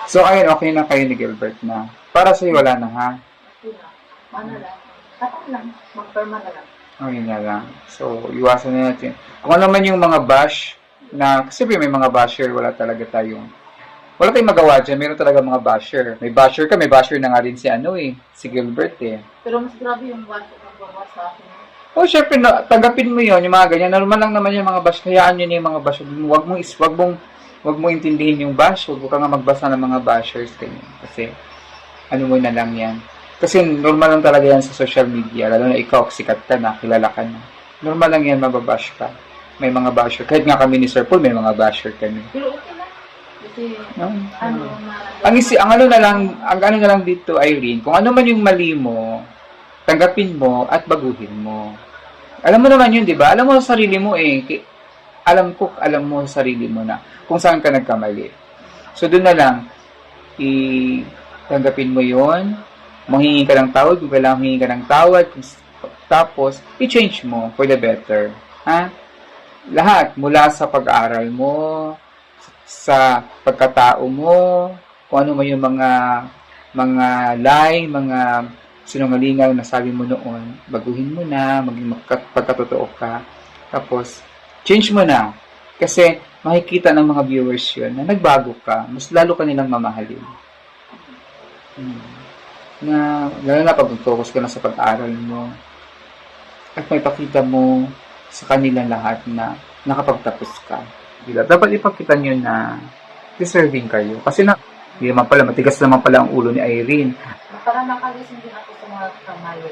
So, ayun, okay na kayo ni Gilbert na. Para sa'yo, wala na, ha? Okay na. Ano lang. Tapos lang. Mag-perma na lang. Okay na lang. So, iwasan na natin. Kung ano naman yung mga bash, na, kasi may mga basher, wala tayong magawa dyan. Meron talaga mga basher. May basher ka, may basher na nga rin si si Gilbert eh. Pero mas grabe yung bash ng bawa sa akin. Oh, syempre, tanggapin mo yon yung mga ganyan. Normal lang naman yung mga bash. Hayaan nyo na yung mga bash. Wag mong intindihin yung bash. Wag ka nga magbasa ng mga bashers. Kasi, ano mo na lang yan. Kasi normal lang talaga yan sa social media. Lalo na ikaw, sikat ka na, kilala ka na. Normal lang yan, mababash ka. May mga basher. Kahit nga kami ni Sir Paul, may mga basher kami. Pero okay lang. Kasi, ang ano na lang dito, Irene, kung ano man yung mali mo, tanggapin mo at baguhin mo. Alam mo naman yun, di ba? Alam mo sa sarili mo eh. Alam mo sa sarili mo na kung saan ka nagkamali. So, doon na lang, tanggapin mo yun, manghingi ka ng tawad, kung kailangan hingi ka ng tawad, tapos, i-change mo for the better. Ha? Lahat, mula sa pag-aaral mo, sa pagkatao mo, kung ano man yung mga lie, mga sinungalingan na sabi mo noon, baguhin mo na, maging pagkatotoo ka, tapos, change mo na. Kasi, makikita ng mga viewers yun na nagbago ka, mas lalo ka nilang mamahalin. Lalo na pag focus ka na sa pag-aaral mo, at may pakita mo sa kanilang lahat na nakapagtapos ka. Diba? Dapat ipakita nyo na deserving kayo. Kasi hindi naman pala, matigas naman pala ang ulo ni Irene. para nakalisin din ako sa mga kamali.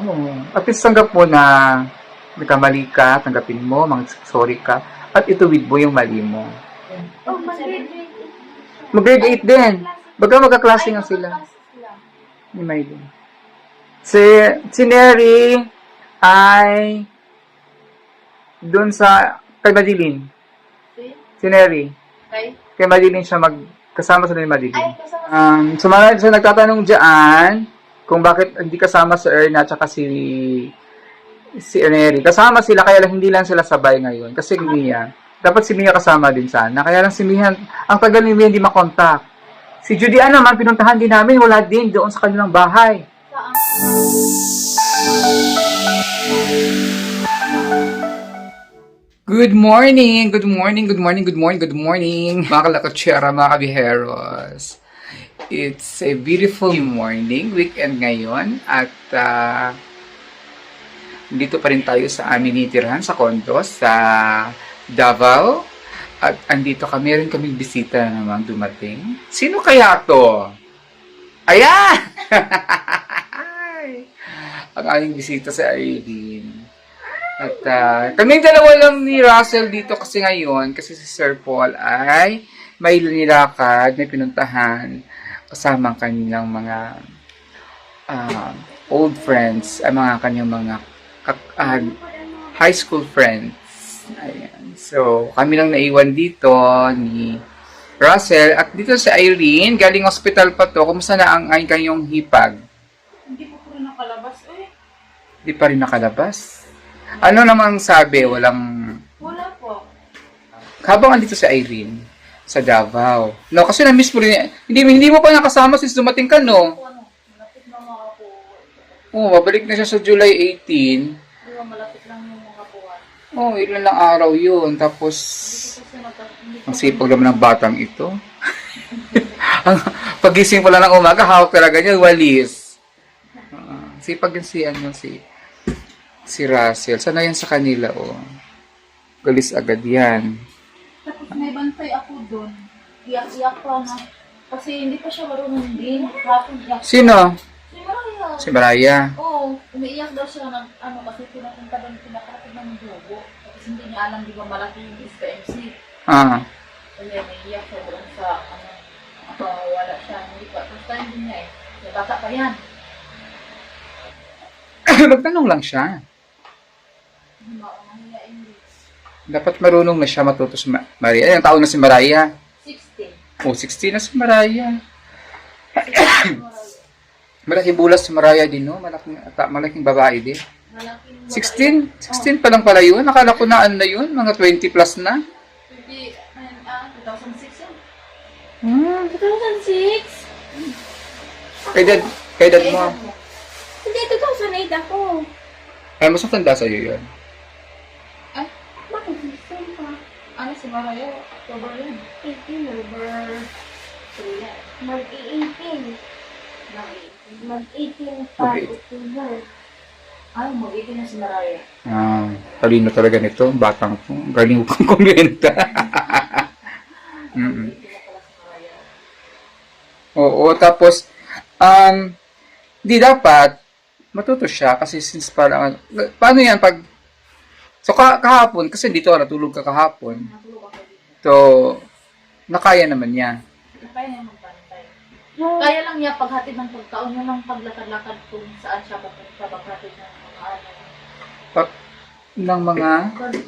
Oo. At least tanggap mo na nagkamali ka, tanggapin mo, sorry ka, at ituwid mo yung mali mo. Oh, Mag-grade 8 din. Baga magkaklase nga sila. Ni Maylin. Si Neri ay doon sa kay Madilin. Si Neri. Kay Madilin siya kasama sa ni Madilin. So nagtatanong diyan kung bakit hindi kasama si Erna at saka si Neri. Kasama sila kaya lang hindi lang sila sabay ngayon kasi Mia. Dapat si Mia kasama din sana. Kaya lang si Mia, ang tagal ni Mia hindi makontak. Si Judy Ann naman, pinuntahan din namin, wala din doon sa kanilang bahay. Good morning, good morning, good morning, good morning, good morning, mga kalakotsera, mga kabiheros. It's a beautiful morning, weekend ngayon, at dito pa rin tayo sa aming nitirhan sa condo sa Davao. At andito meron kaming bisita na naman dumating. Sino kaya to? Ayan! Ang aming bisita si Irene. At kaming dalawa lang ni Russell dito kasi ngayon, kasi si Sir Paul ay may nilakad, may pinuntahan kasama ang kanilang mga old friends, mga kanyang mga high school friends. Ayan. So, kami lang naiwan dito ni Russell. At dito si Irene, galing hospital pa to. Kumusta na ang kanyang hipag? Hindi pa rin nakalabas eh. Hindi pa rin nakalabas? Ano namang sabi? Wala po. Habang andito si Irene sa Davao. No, kasi na-miss mo rin. Hindi mo pa nakasama since dumating ka, no? Malapit na mga po. Babalik na siya sa July 18. Di ba malapit lang yung mga buwan. Ilan lang araw yun. Tapos, ang sipag naman ng batang ito. Pagising pala ng umaga, hawak talaga niya, walis. Sipag yun si Russell. Sana yan sa kanila, galis agad yan. Tapos may bantay ako doon. Iyak-iyak pa na. Kasi hindi pa siya marunong din. Hapon iyak. Sino? Si Maria. Si Mariah. Oo. Umiiyak daw siya ng kasi pinapunta doon pinakarating ng dugo. Tapos hindi niya alam di ba malaki yung SKMC. Kaya naiiyak siya doon sa wala siya. Hindi pa. First time din niya eh. Bata pa yan. Magtanong lang siya. Dapat marunong na siya matuto si Maria. Ang taon na si Mariah? 16. 16 na si Mariah. Malaking bulas si Mariah din, no? Malaking babae din. 16 pa lang pala yun. Nakala ko na ano na yun. Mga 20 plus na. 2006 yan. Hmm. 2006? Kay dad mo. Hindi, 2008 ako. Ay, mas matanda sa'yo yun. Ay, bakit? Saan pa? Ano si Marayo? October yun. 18, November 3 yan. Mag-18. Mag-18 pa Mag-18. October. Ay, mag-18 na si Marayo. Talino talaga nito. Batang to. Galing kong kumenta. Mm-mm. Mag-18 na pala si Marayo. Oo, tapos, di dapat matuto siya kasi since parang, paano yan pag, so kahapon, kasi dito natulog ka kahapon, Natulog ako dito. so, nakaya naman niya. Kaya niya magbantay. Kaya lang niya paghatid ng pagkaon niya lang paglakad-lakad kung saan siya papunta, paghatid ng mga ano. Ng mga,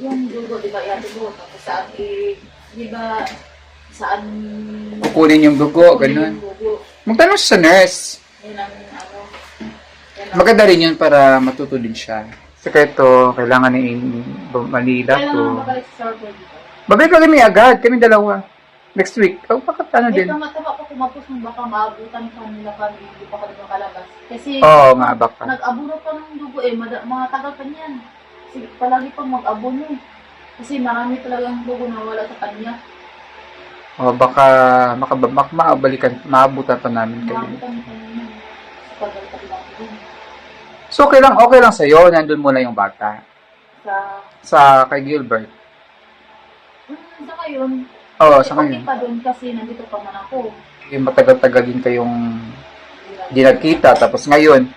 Yung dugo, di ba, ihatid mo, tapos saan di ba, saan kukunin yung dugo, kunin ganun. yung dugo. Magtanong siya sa nurse. Yun ang ano. Yan ang- Maganda rin yun para matuto din siya. Sekreto, kailangan ni Manila Kaya to. lang mabalik sa Sir dito. Babalik ka kami agad, kami dalawa. Next week. Oh, bakit ano din? Ito mataba ko kumapos ng baka maabutan pa nila kami, hindi pa kami makalabas. Kasi Oo, nga, baka. nag-abono pa ng dugo mga tagal pa niyan. Kasi palagi pang mag-abono. Kasi marami talagang dugo na wala sa kanya. O, baka maabalikan, maabutan pa namin kayo. Maabutan pa niya. Sa tagal pa lang din. So, okay lang sa'yo, nandun muna yung bata. Sa kay Gilbert. Sa ngayon, Oo, sa okay kanya. pa doon kasi nandito pa man ako. Yung matagal-tagal din kayong di nagkita. Tapos ngayon,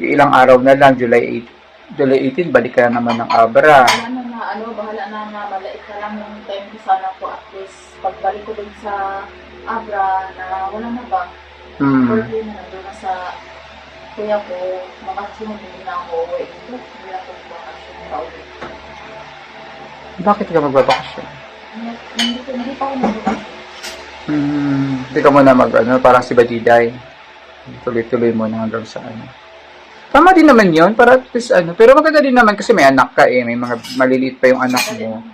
ilang araw na lang, July 18, balik ka na naman ng Abra. Bahala na malait na lang yung time ko sana ko at least pagbalik ko dun sa Abra na wala na ba? Birthday na nandun na sa kuya ko, makasunod din na ako uwi. Hindi ako bakasyon na uwi. Bakit ka magbabakasyon? Hindi pa ako magbabakasyon. Hindi ka muna parang si Badiday. Tuloy-tuloy mo na hanggang sa ano. Tama din naman yun, para at least pero maganda din naman kasi may anak ka may mga maliliit pa yung anak mo.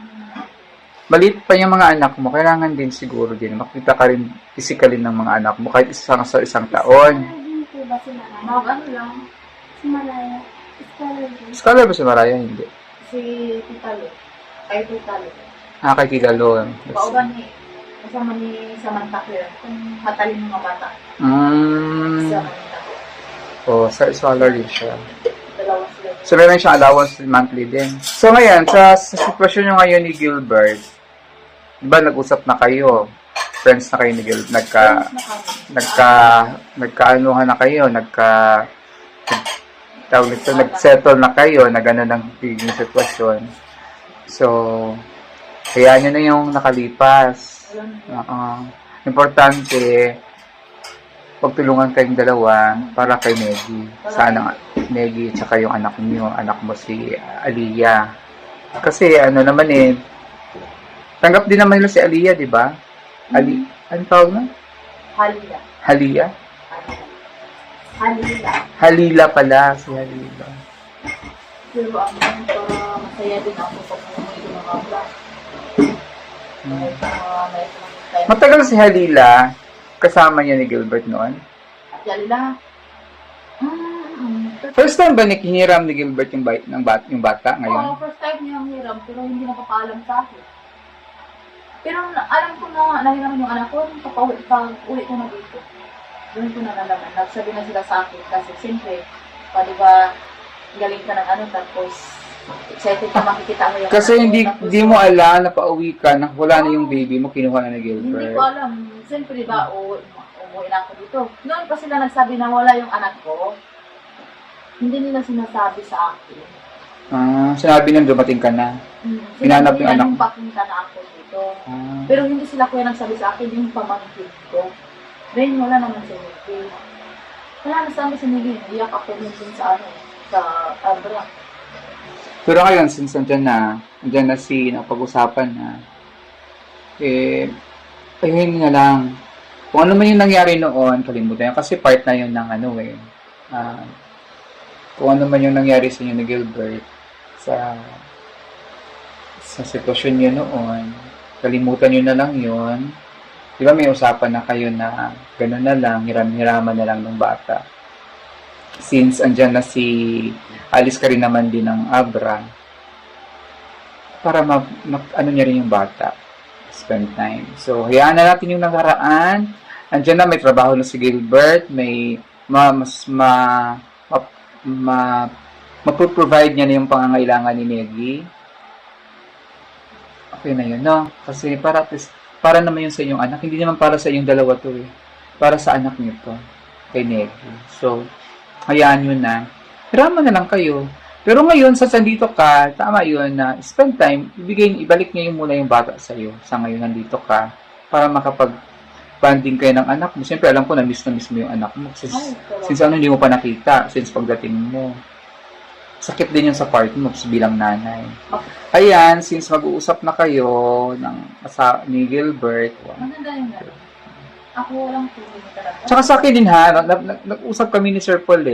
Maliit pa yung mga anak mo, kailangan din siguro din, makita ka rin physically ng mga anak mo kahit sa isang taon. Hindi po ba si Malaya? Ano lang, Si Malaya. Scholar din. Scholar ba si Maraya? Hindi. si Titalo. Kay Titalo. Kay Kilalo. Pauban ni, kasama ni Samantha Claire, kung hatalin mga bata. Sa Manila. Sa scholar din siya. Dalawa sila. So, meron siyang allowance monthly din. So, ngayon, sa sitwasyon nyo ngayon ni Gilbert, di ba nag-usap na kayo? Friends na kayo ni Gilbert? Friends na kami. Nagkaanuhan na kayo? Nag-settle na kayo na gano'n ang biging sitwasyon. So, hayaan nyo na yung nakalipas. Importante, pagtulungan kayong dalawa para kay Negi. Sana Negi at saka yung anak mo si Aliyah. Kasi naman tanggap din naman nila si Aliyah, di ba? Ano tawag na? Halila. Aliyah? Halila. Halila pala, si Halila. Pero para masaya din ako pag umuwi ng mga vlog. Matagal si Halila, kasama niya ni Gilbert noon. At Halila, First time ba hiniram ni Gilbert yung bata ngayon? first time niya ang hiram, pero hindi napapaalam sa akin. Pero alam ko na nahiram yung anak ko, pag-uwi ko na dito. Doon ko na nalaman. Nagsabi na sila sa akin kasi siyempre, di ba, galing ka ng tapos excited ka makikita mo yung Kasi anak mo, hindi tapos, mo alam na pauwi ka na wala na yung baby mo, kinuha na ni Gilbert. Hindi ko alam. Siyempre ba, umuwi na ako dito. Noon pa sila nagsabi na wala yung anak ko. Hindi nila sinasabi sa akin. Sinabi nang dumating ka na. Hinanap yung anak mo. Nung papunta na ako dito. Pero hindi sila kuya nagsabi sa akin yung pamangkin ko. Then wala naman si Niki. Wala nasabi si Niki. Iyak ako din sa Abra. Pero ngayon, since andyan na napag-usapan na, ayun na lang. Kung ano man yung nangyari noon, kalimutan yan. Kasi part na yun ng kung ano man yung nangyari sa inyo ni Gilbert sa sitwasyon niyo noon, kalimutan niyo na lang yun. Di ba may usapan na kayo na gano'n na lang, hiram-hiraman na lang ng bata. Since andyan na alis ka rin naman din ng Abra, para ano niya rin yung bata. Spend time. So, hayaan na natin yung nakaraan. Andyan na, may trabaho na si Gilbert, may maproprovide niya na yung pangangailangan ni Negi. Okay na yun, no? Kasi para naman yun sa inyong anak. Hindi naman para sa inyong dalawa to eh. Para sa anak niyo to. Kay Negi. So, hayaan nyo na. Hiraman na lang kayo. Pero ngayon, sa sandito ka, tama yun na spend time, ibalik niya yung muna yung bata sa'yo. Sa ngayon, nandito ka. Para makapag-banding kayo ng anak mo. Siyempre, alam ko na miss mo yung anak mo. Since ano, hindi mo pa nakita. Since pagdating mo. Sakit din yung sa part mo bilang nanay. Ayan, since mag-uusap na kayo ni Gilbert. Maganda yun na. Ako walang tuloy talaga. Tsaka sa akin din ha, nag-usap kami ni Sir Paul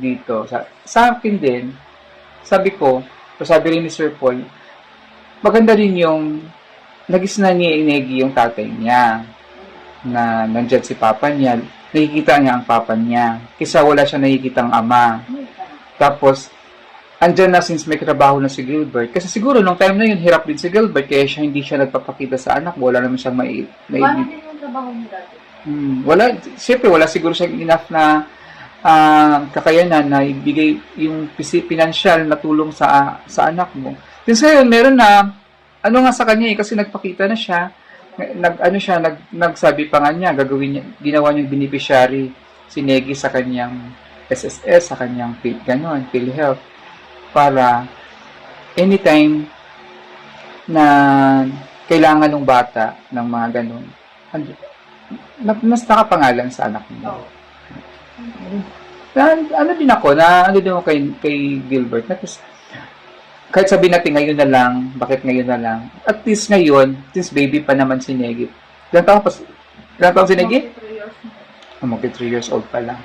dito. Sa akin din, sabi rin ni Sir Paul, maganda rin yung nagis na ni Negi yung tatay niya na nandyan si papa niya, nakikita niya ang papa niya kaysa wala siya nakikitang ama. Tapos andyan na since may trabaho na si Gilbert. Kasi siguro nung time na yun, hirap din si Gilbert kaya hindi siya nagpapakita sa anak. Wala naman siyang Paano din yung trabaho niya dati? Siyempre wala siguro siyang enough na kakayanan na ibigay yung financial na tulong sa anak mo. Since ngayon, meron na, ano nga sa kanya kasi nagpakita na siya, nagsabi pa nga niya, ginawa niyang beneficiary si Negi sa kanyang SSS, sa kanyang PhilHealth, para anytime na kailangan ng bata ng mga ganun, mas nakapangalan sa anak mo. Ano din ako kay Gilbert na kahit sabihin natin ngayon na lang, bakit ngayon na lang, at least ngayon, since baby pa naman si Negi, ilang taon si Negi? Magti 3 years old pa lang.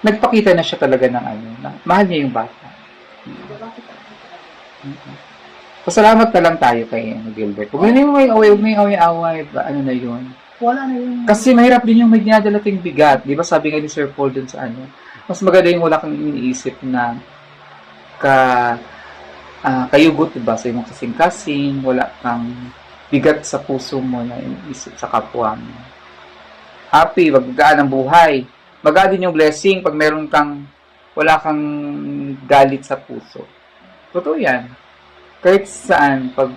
Nagpakita na siya talaga ng na mahal niya yung bata. Pasalamat na lang tayo kay Gilbert. Huwag na yung away-away, ano na yun. Wala na yun. Kasi mahirap din yung may dinadalating bigat. Di ba sabi nga ni Sir Paul dun sa mas maganda yung wala kang iniisip na kayugot, diba? Sa imong kasing-kasing, wala kang bigat sa puso mo na iniisip sa kapwa mo. Happy, magaan ang buhay. Magaan din yung blessing pag wala kang galit sa puso. Totoo yan. Kahit saan, pag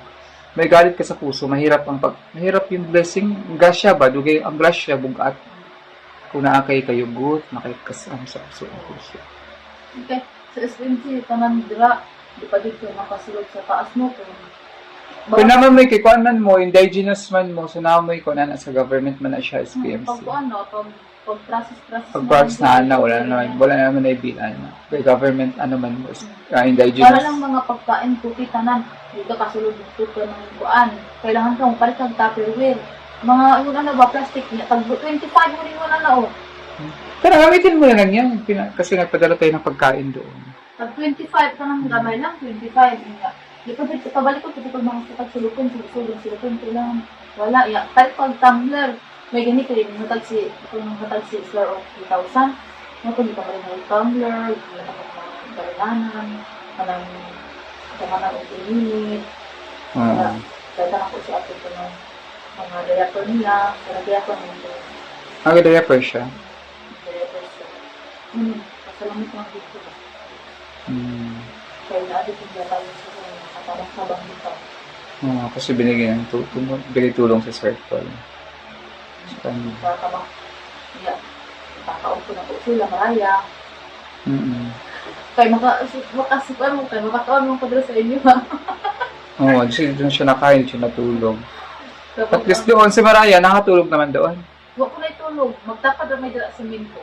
may galit ka sa puso, mahirap yung blessing. Ang grasya ba? Dugay ang grasya, bugat. Kung naakay kayo good, makikasama sa puso. Okay. Sa SMC, tanan dira, di pa dito nakasulog sa taas mo. Kung naman may kikuanan mo, indigenous man mo, so naman may kikuanan sa government man na siya, SPMC. Pag-process na wala naman na ibilan. Kay government, man mo, indigenous. Para lang mga pagkain, puti, tanan. Dito kasulog dito ng kuan. Kailangan kang palit ng Tupperware. Mga, plastic niya. Tag 25 mo rin wala na, Pero gamitin mo na lang yan. Kasi nagpadala tayo ng pagkain doon. Tag 25 ka ng gamay lang, 25. Di pa dito, pabalik ko, pag mga sulukon, kailangan. Wala, Kahit pag tumbler, may ganito yung hatag si Sir of 2,000. Ngayon, hindi ka pa rin ng tumbler, hindi ka pa ng karinanan, kanang ulit. Kaya ako si Ato ko ng mga diaper nila, diaper nila. Diaper siya? Diaper siya. Kasalamit lang dito. Kaya naadit yung diaper siya, nakatabang dito. Kasi binigay tulong sa circle. Kakaon ko na po sila, maraya. Kaya makakaon mo ko doon sa inyo, ha? Doon siya nakain, siya natulog. At least doon, si Maraya, nakatulog naman doon. Huwag ko na itulog. Magtapad na may dala sa minko.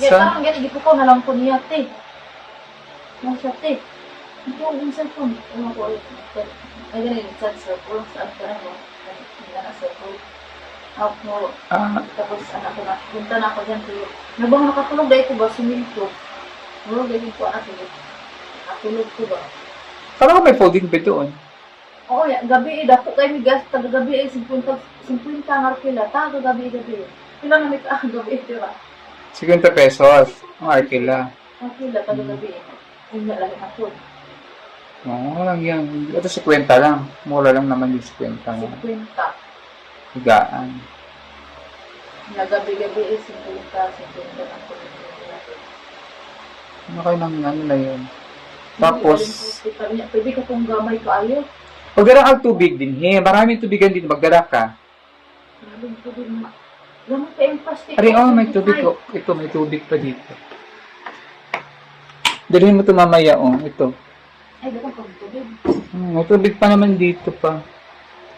Parang ganyan, ipo ko na lang po niya, te. Masya, te. Ito yung cellphone. Ay, ganyan, sa cellphone. Saan ka na mo? Hindi na cellphone. Tapos, anak ko na. Punta na ako dyan. Nabang nakatulog dahil ko ba? Suminto. Tulog dahil ko anak ko. Nakatulog ko ba? Parang may folding bed doon. Oo, gabi dako kay mi gas taga gabi 50 nga pila ta gabi. Pila na mi ka gabi dira. 50 pesos. Ang arkila. Ang pila taga gabi. Unya lang ako. Oo, lang yan. Ito 50 lang. Mura lang naman yung 50 nga. 50. Higaan. Na gabi 50 lang ko. Ano kayo ng ano na yun? Tapos, pwede ka pong gamay ko ayo. magdala kang tubig din. Maraming tubigan din. Magdala ka. Maraming tubig. Gamay ka yung plastic. Ari, may tubig ko. Ito, may tubig pa dito. Dalhin mo ito mamaya, Ito. Ay, dapat pang tubig. May tubig pa naman dito pa.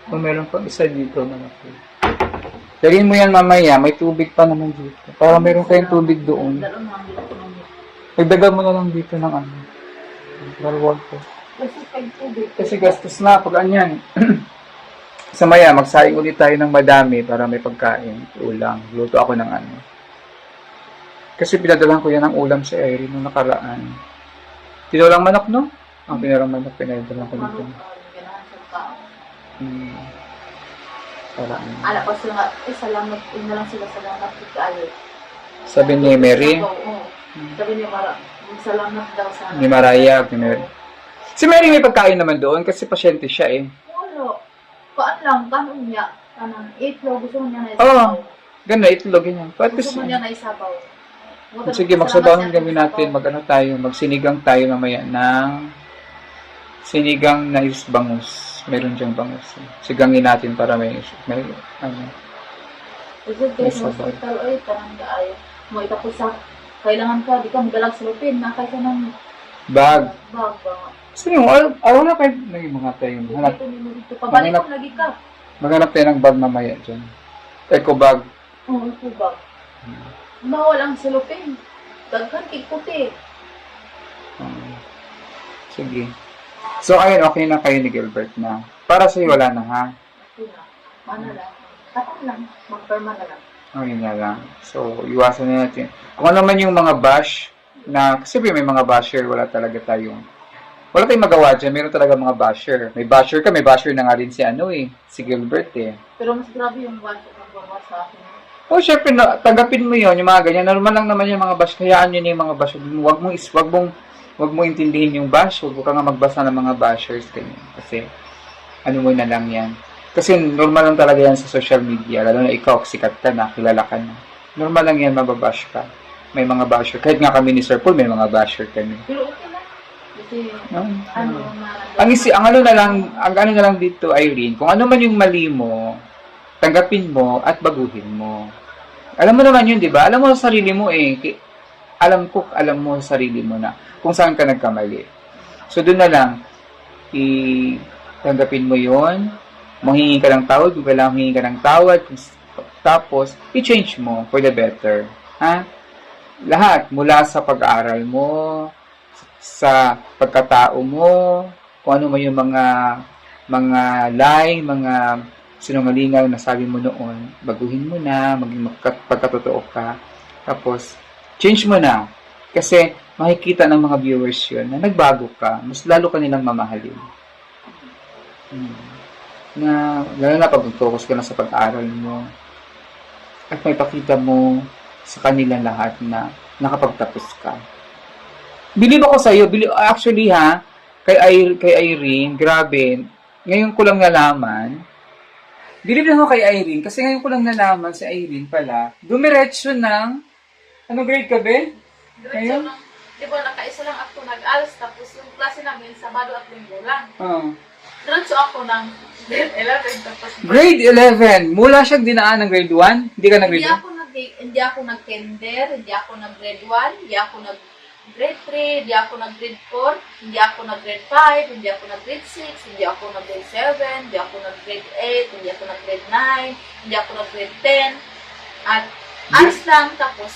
Kung meron pa isa dito. Malaki. Dalhin mo yan mamaya. May tubig pa naman dito. Para meron kayong tubig doon. Nagdagan mo na lang dito ng ano. Dalawag ko. Kasi gastos na pag anyan. Sa maya, magsaing ulit tayo ng madami para may pagkain. Ulam. Luto ako ng ano. Kasi pinadalan ko yan ng ulam sa Irene nung nakaraan. Tinulang manok, no? Ang pinalang manok, pinadalan ko nito. Paraan. Ala pa sila, salamat, na lang sila salamat kayo. Sabi ni Mary. Sabi niya, salamat daw sa Ni Maraya. Ni Mary. Si Mary may pagkain naman doon kasi pasyente siya Wala. Paan lang, kanon niya. Kanang itlog, gusto mo niya na isabaw. Oo. Ganda, itlog yan. Gusto mo niya na isabaw. Sige, magsabawan kami natin. Mag-ano tayo, magsinigang tayo mamaya ng sinigang na bangus. Meron diyang bangus. Sigangin natin para may ano. Kasi guys, hospital, ay, tanang gaayo. Mo itapos sa, kailangan ka, di ka magalag sa lupin, nakay ka ng Bag. bag. So yung, araw na kayo, naging mga tayo. Pabalik ko lagi ka. Maghanap tayo ng bag mamaya dyan. Eco bag. Oo, ito bag. Bawal ang silupin. Daghan kikuti. Sige. So, ayun, okay na kayo ni Gilbert na. Para sa'yo, wala na, ha? Okay na. Mana lang. Tapos lang. Magperma na lang. Okay na lang. So, iwasan na natin. Kung ano man yung mga bash, na, kasi may mga basher, wala tayong magawa dyan. Meron talaga mga basher. May basher ka, may basher na nga rin si si Gilbert Pero mas grabe yung bash ng gawa sa akin. Syempre, tanggapin mo yon yung mga ganyan. Normal lang naman yung mga bash. Hayaan nyo na yung mga bash. Wag mo intindihin yung bash. Huwag ka nga magbasa ng mga bashers. Ganyan. Kasi, ano mo na lang yan. Kasi normal lang talaga yan sa social media. Lalo na ikaw, sikat ka na, kilala ka na. Normal lang yan, mababash ka. May mga basher. Kahit nga kami ni Sir Paul, may mga basher kami. Pero okay lang. Kasi, ang ano na lang dito, Irene, kung ano man yung mali mo, tanggapin mo at baguhin mo. Alam mo naman yun, di ba? Alam mo sa sarili mo alam mo sa sarili mo na kung saan ka nagkamali. So, doon na lang, tanggapin mo yun, manghingi ka ng tawad, kung kailangan hingi ka ng tawad, tapos, i-change mo for the better. Ha? Lahat, mula sa pag-aaral mo, sa pagkatao mo, kung ano man yung mga lie, mga sinungalingal na sabi mo noon, baguhin mo na, maging pagkatotoo ka, tapos, change mo na. Kasi, makikita ng mga viewers yun na nagbago ka, mas lalo ka nilang mamahalin. Lalo na pag focus ka na sa pag-aaral mo, at may pakita mo sa kanila lahat na nakapagtapos ka. Believe ako sa'yo. Actually kay Irene, grabe, ngayon ko lang nalaman, believe ako kay Irene, kasi ngayon ko lang nalaman si Irene pala, dumiretso ng, ano grade ka, be? Diretso ng, di ba, nakaisa lang ako nag-ALS, tapos yung klase namin, Sabado at Linggo lang. Diretso ako ng grade 11, tapos grade 11? Mula siyang dinaan ng grade 1? Hindi ka nag-grade 1? Hindi ako nag-kinder, hindi ako nag-grade 1, hindi ako nag-grade 3, hindi ako nag-grade 4, hindi ako nag-grade 5, hindi ako nag-grade 6, hindi ako nag-grade 7, hindi ako nag-grade 8, hindi ako nag-grade 9, hindi ako nag-grade 10, at ALS lang, tapos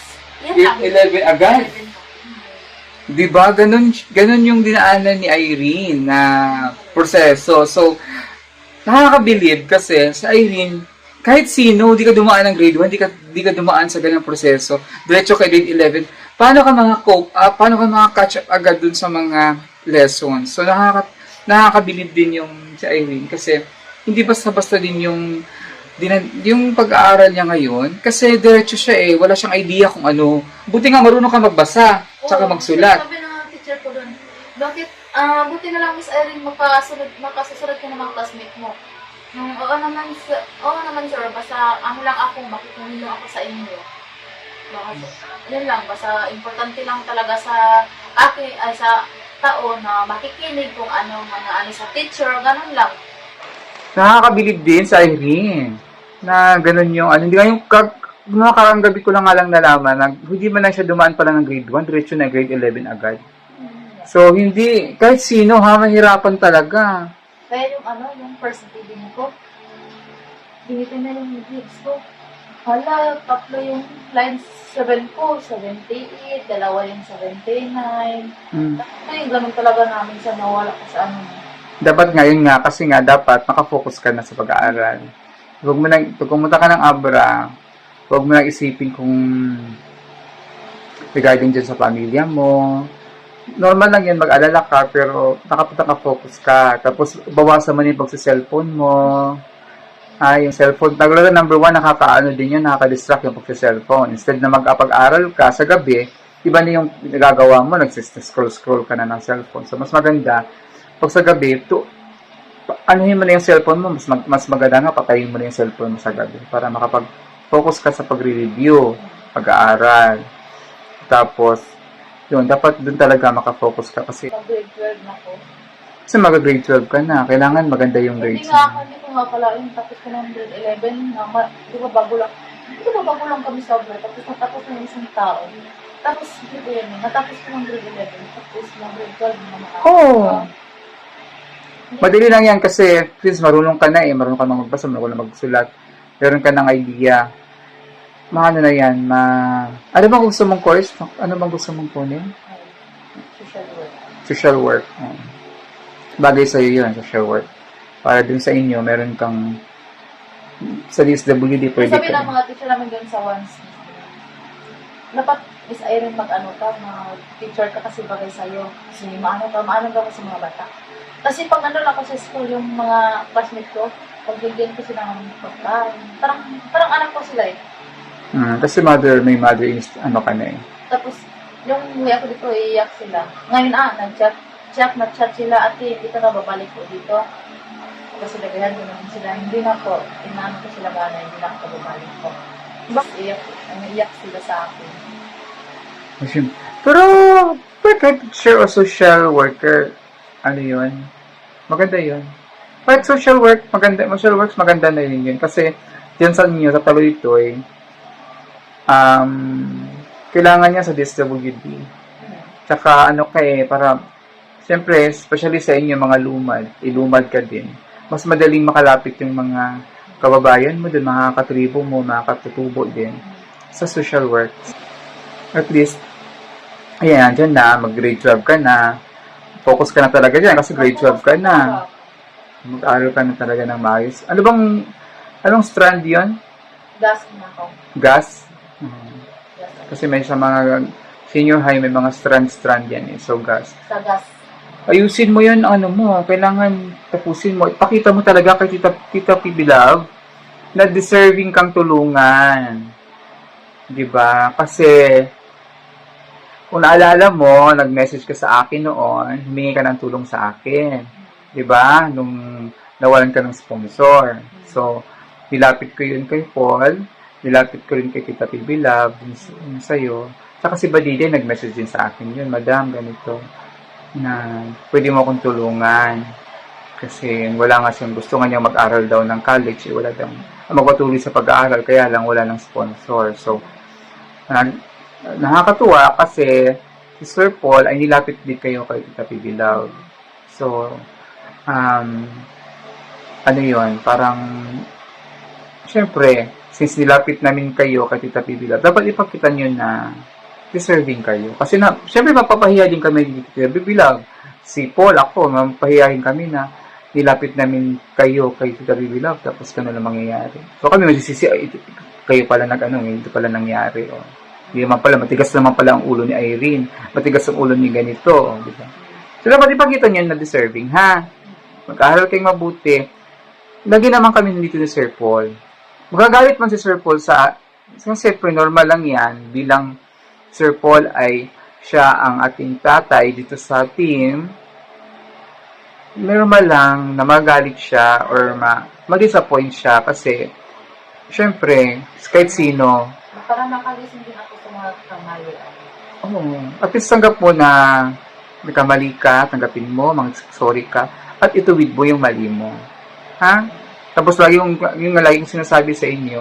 yan lang. Grade 11 agad? Diba? Ganun yung dinaanan ni Irene na proseso. So, nakakabilib kasi sa Irene, kahit sino, di ka dumaan ng grade 1, di ka dumaan sa ganang proseso. Diretso kay grade 11. Paano ka catch up agad dun sa mga lessons? So, nakakabilib din yung si Irene kasi hindi basta-basta din yung pag-aaral niya ngayon kasi diretso siya wala siyang idea kung ano. Buti nga marunong ka magbasa, tsaka magsulat. Sabi ng teacher ko doon, bakit, buti na lang Miss Irene, makasusunod ka ng mga classmate mo. Oo naman sir, basta ano lang ako, makikungilo ako sa inyo. Yun lang, basta importante lang talaga sa akin, ay sa tao na makikinig kung ano sa teacher, ganun lang. Nakakabilib din sa Irene na ganun yung hindi nga yung mga karang gabi ko lang nga lang nalaman na hindi man lang siya dumaan pala ng grade 1, diretso na grade 11 agad. So, hindi, kahit sino mahirapan talaga. Kaya yung first reading ko, ginitin na yung grades ko. Hala, 3 yung lines 7 ko, 78, 2 yung 79. Kaya ganun talaga namin siya nawala ko sa Dapat ngayon nga, kasi nga dapat makafocus ka na sa pag-aaral. Pag pumunta ka ng Abra, huwag mo nang isipin kung regarding dyan sa pamilya mo. Normal lang yan, mag-alala ka, pero nakafocus ka. Tapos, bawasan mo na yung pagsa-cellphone mo. Yung cellphone, talaga number 1, nakakaano din yun, nakaka-distract yung pagsa-cellphone. Instead na mag-apag-aral ka sa gabi, iba na yung nagagawa mo, nagsiscroll-scroll ka na ng cellphone. So, mas maganda, pag sa gabi, anuhin mo na yung cellphone mo, mas maganda nga, patayin mo na yung cellphone mo sa gabi para makapag-focus ka sa pag-review, pag-aaral. Tapos, yun, dapat dun talaga makafocus ka kasi grade 12 na ko. Kasi mag-grade 12 ka na, kailangan maganda yung grades mo. Hindi ko nga pala yung tapos ko ng grade 11, di ba bago lang kami sa grade, tapos natapos na yung isang tao. Tapos, natapos ko ng grade 11, tapos ng grade 12 naman ako. Madali lang yan kasi since marunong ka na marunong ka na magbasa, marunong ka na magsulat, meron ka ng idea. Ano na yan, ano bang gusto mong course? Ano bang gusto mong kunin? Social work. Social work. Bagay sa'yo yun, social work. Para dun sa inyo, meron kang sa DSWD, pwede Sabi ka. ng mga teacher namin dun sa once, dapat Miss Irene mag-teacher ka kasi bagay sa'yo. Kasi maano ka sa mga bata. Kasi pag lang ako sa school, yung mga classmates ko, pag bigyan ko sila ng pagkain, parang anak ko sila Kasi may mother ano ka na Tapos, yung uwi ako dito, iiyak sila. Ngayon nag-chat sila, ate, hindi ka na babalik ko dito. Kasi lagayan ko naman sila, hindi na po, inaano ko sila gana, hindi na ako babalik ko. Iiyak sila sa akin. Pero, kahit teacher o social worker, ano yun? Maganda yun. Kahit social works, maganda na yun. Kasi, yan sa inyo, sa Taloytoy, kailangan niya sa DSWD. Tsaka, para, siyempre, especially sa inyo, mga ilumad ka din. Mas madaling makalapit yung mga kababayan mo din, mga katribo mo, mga katutubo din sa social works. At least, ayan, dyan na, mag-grade 12 ka na, focus ka na talaga dyan kasi grade 12 ka na. Mag-aaral ka na talaga ng maayos. Anong strand yun? Gas na ako. Gas? Kasi may sa mga senior high, may mga strand yan So, gas. Sa gas. Ayusin mo yun, kailangan tapusin mo. Ipakita mo talaga kay Tita PB Love na deserving kang tulungan. Diba? Kasi, kung naalala mo, nag-message ka sa akin noon, humingi ka ng tulong sa akin. Diba? Nung nawalan ka ng sponsor. So, nilapit ko yun kay Paul, nilapit ko rin kay Tita PB Love, yun sa'yo. Saka si Badide, nag-message din sa akin yun, Madam, ganito, na pwede mo akong tulungan. Kasi wala nga siyang gusto nga niya mag-aral daw ng college, wala daw magpatuloy sa pag-aaral, kaya lang wala ng sponsor. So, nakakatuwa kasi si Sir Paul ay nilapit din kayo kay Tita PB Love. So, parang, syempre, since nilapit namin kayo kay Tita PB Love, dapat ipakita nyo na deserving kayo. Kasi syempre, mapapahiya din kami ni Tita PB Love. Si Paul, ako, mapapahiyahin kami na nilapit namin kayo kay Tita PB Love, tapos kano lang mangyayari. So, kami magsisisi, kayo pala ito pala nangyari, Hindi naman pala, matigas naman pala ang ulo ni Irene. Matigas ang ulo ni ganito. Diba? So, dapat ipakita niyan na deserving, ha? Mag-aaral kayong mabuti. Lagi naman kami nandito ni Sir Paul. Magagalit man si Sir Paul siyempre normal lang yan, bilang Sir Paul ay siya ang ating tatay dito sa team, normal lang na magalit siya or ma-disappoint siya kasi syempre, kahit sino, Parang nakalising din ako sa mga kamali. at least tanggap mo na nagkamali ka, tanggapin mo, sorry ka, at ituwid mo yung mali mo. Ha? Tapos lagi yung laging sinasabi sa inyo,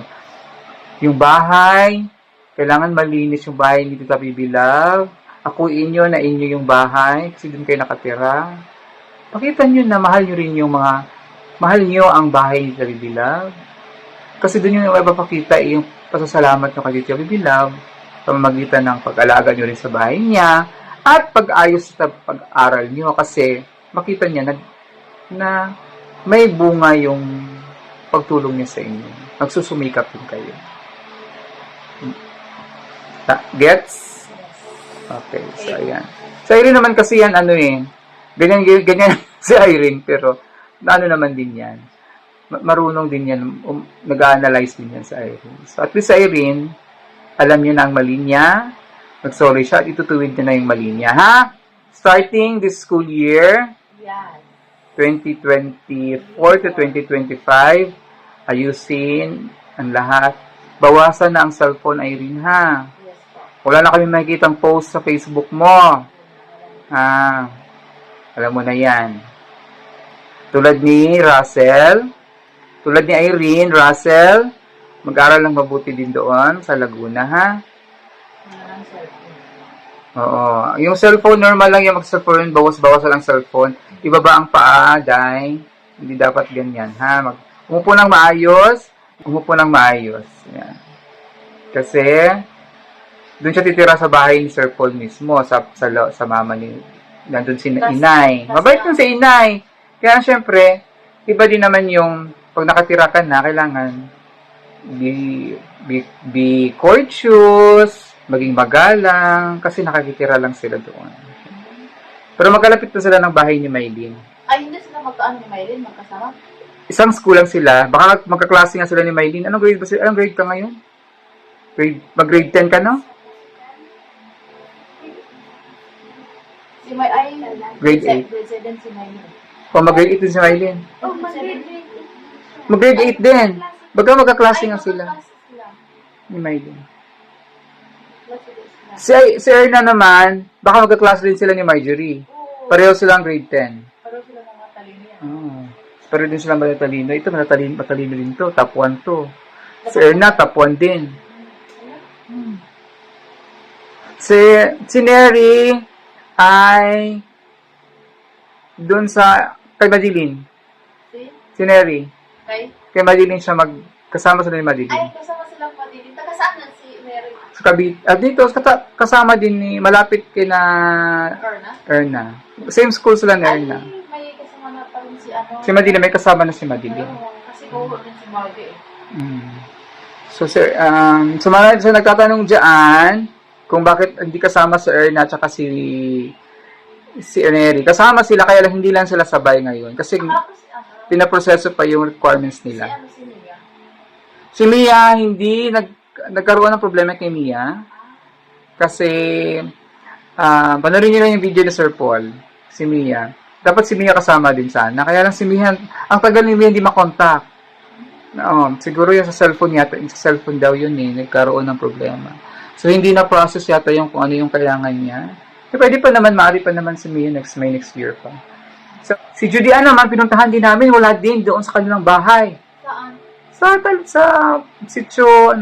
yung bahay, kailangan malinis yung bahay ni Tita Bibilab. Akuin nyo na inyo yung bahay kasi doon kayo nakatira. Pakita nyo na mahal nyo ang bahay ni Tita Bibilab. Kasi doon yung mapapakita yung pasasalamat nyo kay Tita Bibilab, pamamagitan ng pag-alaga nyo rin sa bahay niya, at pag-ayos sa pag-aral nyo kasi makita niya na may bunga yung pagtulong niya sa inyo. Nagsusumikap din kayo. Gets? Okay, so ayan. Sa Irene naman kasi yan, ganyan si Irene, pero naman din yan. Marunong din yan, nag-analyze din yan sa Irene. So at least sa Irene, alam niyo na ang mali niya, nag-sorry siya, at itutuwid niya na yung mali niya, ha? Starting this school year, Yes. 2024 to 2025, ayusin ang lahat. Bawasan na ang cellphone, Irene, ha? Yes po. Wala na kami makikitang post sa Facebook mo. Alam mo na yan. Tulad ni Russell, tulad ni Irene, Russell, mag-aral ng mabuti din doon sa Laguna, ha? Ang cellphone. Oo. Yung cellphone, normal lang yung mag-cellphone, bawas-bawasan ang cellphone. Ibaba ang paa, dahil hindi dapat ganyan, ha? Umupo ng maayos. Yan. Kasi, doon siya titira sa bahay ni Sir Paul mismo, sa mama ni, nandun si Inay. Mabait yung si Inay. Kaya, syempre, iba din naman yung, pag nakatira ka na, kailangan, be courteous, maging magalang, kasi nakakitira lang sila doon. Pero magkalapit na sila ng bahay ni Maylin. Ay, hindi sila magkaano ni Maylin, magkasama? Isang school lang sila. Baka magkaklase nga sila ni Maylin. Anong grade ba sila? Anong grade ka ngayon? Mag-grade 10 ka, no? Si May, ay, Grade 8. Grade 7 si Maylin. O, mag-grade 8 din si Maylin. Oh, mag-grade. Mag-grade 8 din. Baka magkaklase nga sila magkaklase sila. ni Maylin. Klase din sila. Si Erna naman, baka magkaklase din sila ni Marjorie. Oo. Pareho silang grade 10. Pareho sila mga talino yan. Pareho din silang matalino. Ito, matalino din to. Top 1 to. Si Erna, top 1 din. Si Neri ay doon sa kay Madeline. Si Neri. Okay? Kay Madeline siya kasama sila ni Ay, Madeline. kasama silang Madeline. Taga saan na si Mary? Sa dito, kasama din ni, malapit kina Erna? Erna. Same school sila ni Erna. Ay, may kasama na pa rin si ano. Si Madeline, may kasama na si Madeline. Oo, kasi kuho din si Margie eh. So, sir, so nagtatanong dyan, kung bakit hindi kasama si Erna at saka si Neri. Kasama sila, kaya lang hindi lang sila sabay ngayon. Kasi Ako si pinaproseso pa yung requirements nila. si Mia. Si Mia, hindi nagkaroon ng problema kay Mia. Kasi, panorin nyo lang yung video ni Sir Paul, si Mia. Dapat si Mia kasama din sana. Kaya lang si Mia, ang tagal ni Mia hindi makontak. Siguro yung sa cellphone yata, sa cellphone daw yun nagkaroon ng problema. So, hindi na process yata yung kung ano yung kailangan niya. So, pwede pa naman, maaari pa naman si Mia next year pa. So, si Judy naman, pinuntahan din namin, wala din doon sa kanilang bahay. Saan? Sa sitio,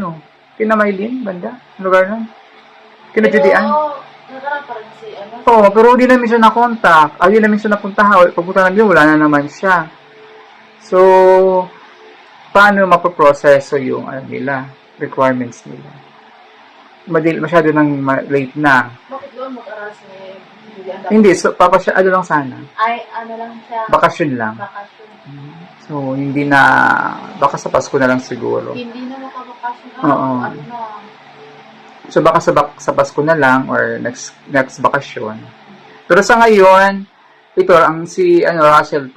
kina Maylin, banda, lugar nun. Kina Judy Ann. Nagarang pa rin si ano. Oo, pero hindi namin siya na-contact. Ayun namin siya napuntahan. Pagpunta namin, wala na naman siya. So, paano mapaproseso yung requirements nila? Masyado nang late na. Bakit doon mag-aral si Julian? Hindi, so, lang sana. Ay, ano lang siya. Bakasyon lang. Bakasyon. So, hindi na, baka sa Pasko na lang siguro. Hindi na makabakasyon. Oo. Ano na. So, baka sa Pasko na lang or next bakasyon. Pero sa ngayon, ito, ang si Russell,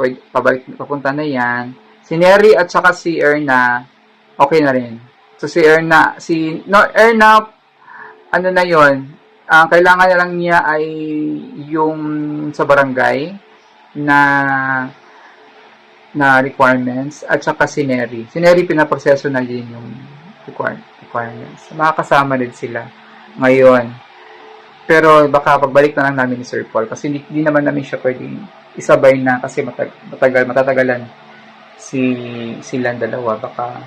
papunta na yan. Si Neri at saka si Erna, okay na rin. So, Erna, ano na yon, ang kailangan na lang niya ay yung sa barangay na requirements at saka si Neri. Si Neri pinaproseso na din yung requirements. Makakasama din sila ngayon. Pero baka pagbalik na lang namin ni Sir Paul kasi hindi naman namin siya pwedeng isabay na kasi matatagalan silang dalawa. Baka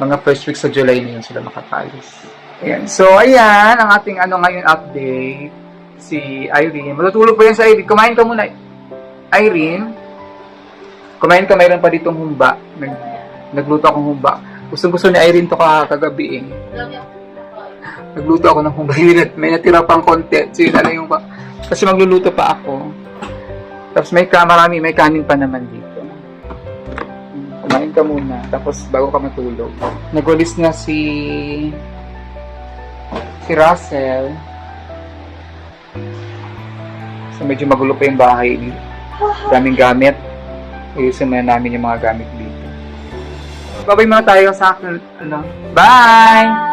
mga first week sa July na yun sila makakalis. Ayan. So, ayan ang ating ngayon update. Si Irene. Matutulog pa yan sa Irene. Kumain ka muna. Irene. Kumain ka, mayroon pa ditong humba. Nagluto akong humba. Gusto ni Irene to kagabi eh. Nagluto ako ng humba. May natira pang konti. So, yun na lang yung kasi magluluto pa ako. Tapos may kanin pa naman dito. Kumain ka muna. Tapos bago ka matulog. Nag-release na si Russell. So, medyo magulo pa yung bahay. Daming gamit. Ayusin muna namin yung mga gamit dito. Babay muna tayo sa akin. Bye!